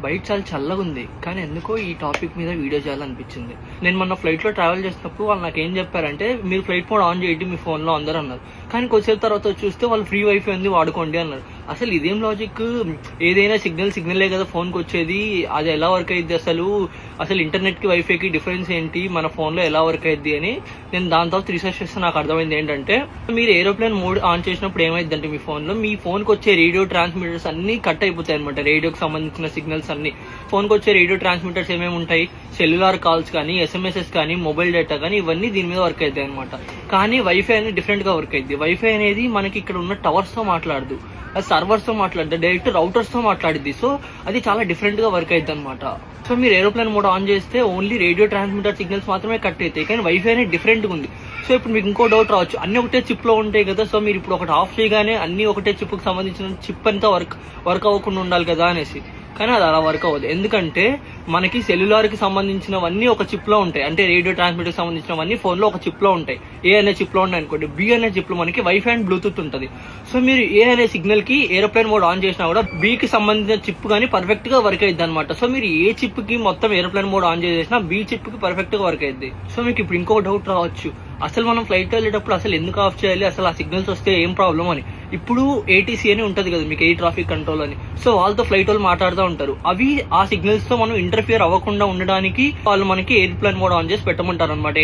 బయట చాలా చల్లగా ఉంది, కానీ ఎందుకో ఈ టాపిక్ మీద వీడియో చేయాలనిపించింది. నేను మొన్న ఫ్లైట్లో ట్రావెల్ చేసినప్పుడు వాళ్ళు నాకు ఏం చెప్పారంటే, మీరు ఫ్లైట్ మోడ్ ఆన్ చేయండి మీ ఫోన్లో అందరూ అన్నారు. కానీ కొద్దిసేపు తర్వాత చూస్తే వాళ్ళు ఫ్రీ వైఫై ఉంది వాడుకోండి అన్నారు. అసలు ఇదేం లాజిక్? ఏదైనా సిగ్నలే కదా ఫోన్కి వచ్చేది, అది ఎలా వర్క్ అయ్యిద్ది? అసలు ఇంటర్నెట్కి వైఫైకి డిఫరెన్స్ ఏంటి, మన ఫోన్లో ఎలా వర్క్ అయ్యిద్ది అని నేను దాని తర్వాత రీసెర్చ్ చేస్తే నాకు అర్థమైంది ఏంటంటే, మీరు ఏరోప్లేన్ మోడ్ ఆన్ చేసినప్పుడు ఏమైందంటే మీ ఫోన్కి వచ్చే రేడియో ట్రాన్స్మిటర్స్ అన్ని కట్ అయిపోతాయి అనమాట. రేడియోకి సంబంధించిన సిగ్నల్స్ అన్ని ఫోన్కి వచ్చే రేడియో ట్రాన్స్మిటర్స్ ఏమేమి ఉంటాయి, సెల్యులార్ కాల్స్ కానీ, ఎస్ఎంఎస్ఎస్ కానీ, మొబైల్ డేటా కానీ, ఇవన్నీ దీని మీద వర్క్ అవుతాయి అనమాట. కానీ వైఫై అనేది డిఫరెంట్ గా వర్క్ అయింది. వైఫై అనేది మనకి ఇక్కడ ఉన్న టవర్స్ తో మాట్లాడదు, అది సర్వర్స్ తో మాట్లాడుతుంది, డైరెక్ట్ రౌటర్స్ తో మాట్లాడిద్ది. సో అది చాలా డిఫరెంట్ గా వర్క్ అవుతుంది అనమాట. సో మీరు ఏరోప్లేన్ మోడ్ ఆన్ చేస్తే ఓన్లీ రేడియో ట్రాన్స్మిటర్ సిగ్నల్స్ మాత్రమే కట్ అవుతాయి, కానీ వైఫై అనేది డిఫరెంట్ గా ఉంది. సో ఇప్పుడు మీకు ఇంకో డౌట్ రావచ్చు, అన్ని ఒకటే చిప్ లో ఉంటాయి కదా, సో మీరు ఇప్పుడు ఒకటి ఆఫ్ చేయగానే అన్ని ఒకటే చిప్ కి సంబంధించిన చిప్ అంతా వర్క్ అవ్వకుండా ఉండాలి కదా అనేసి. కానీ అది అలా వర్క్ అవ్వదు, ఎందుకంటే మనకి సెల్యులార్ కి సంబంధించినవన్నీ ఒక చిప్ లో ఉంటాయి. అంటే రేడియో ట్రాన్స్మిటర్ కి సంబంధించినవన్నీ ఫోన్ లో ఒక చిప్ లో ఉంటాయి. ఏ అనే చిప్ లో ఉన్నాయి అనుకోండి, బి అనే చిప్ లో మనకి వైఫై అండ్ బ్లూటూత్ ఉంటుంది. సో మీరు ఏ అనే సిగ్నల్ కి ఏరోప్లేన్ మోడ్ ఆన్ చేసినా కూడా బి కి సంబంధించిన చిప్ కానీ పర్ఫెక్ట్ గా వర్క్ అయ్యిద్ది అనమాట. సో మీరు ఏ చిప్ కి మొత్తం ఏరోప్లేన్ మోడ్ ఆన్ చేసినా బి చిప్ కి పర్ఫెక్ట్ గా వర్క్ అయ్యిద్ది. సో మీకు ఇప్పుడు ఇంకో డౌట్ రావచ్చు, అసలు మనం ఫ్లైట్ వెళ్ళేటప్పుడు అసలు ఎందుకు ఆఫ్ చేయాలి, అసలు ఆ సిగ్నల్స్ వస్తే ఏం ప్రాబ్లం అని. ఇప్పుడు ఏటీసీ అని ఉంటది కదా మీకు, ఎయిర్ ట్రాఫిక్ కంట్రోల్ అని. సో వాళ్ళతో ఫ్లైట్ వాళ్ళు మాట్లాడుతూ ఉంటారు. అవి ఆ సిగ్నల్స్ తో మనం ఇంటర్ఫియర్ అవ్వకుండా ఉండడానికి వాళ్ళు మనకి ఎయిర్ప్లేన్ మోడ్ ఆన్ చేసి పెట్టమంటారు అనమాట,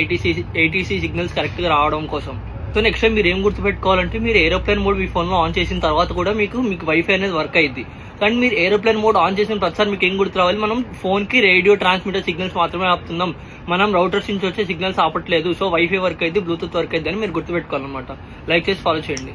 ఏటీసీ సిగ్నల్స్ కరెక్ట్ గా రావడం కోసం. సో నెక్స్ట్ టైం మీరు ఏం గుర్తుపెట్టుకోవాలంటే, మీరు ఏరోప్లేన్ మోడ్ మీ ఫోన్ లో ఆన్ చేసిన తర్వాత కూడా మీకు వైఫై అనేది వర్క్ అయ్యిద్ది. కానీ మీరు ఏరోప్లేన్ మోడ్ ఆన్ చేసిన ప్రతిసారి మీకు ఏం గుర్తు రావాలి, మనం ఫోన్ కి రేడియో ట్రాన్స్మిటర్ సిగ్నల్స్ మాత్రమే ఆపుతున్నాం, మనం రౌటర్స్ నుంచి వచ్చే సిగ్నల్స్ ఆపట్లేదు. సో వైఫై వర్క్ అయ్యిద్ది, బ్లూటూత్ వర్క్ అయ్యిద్ది అని మీరు గుర్తుపెట్టుకోవాలన్నమాట. లైక్ చేసి ఫాలో చేయండి.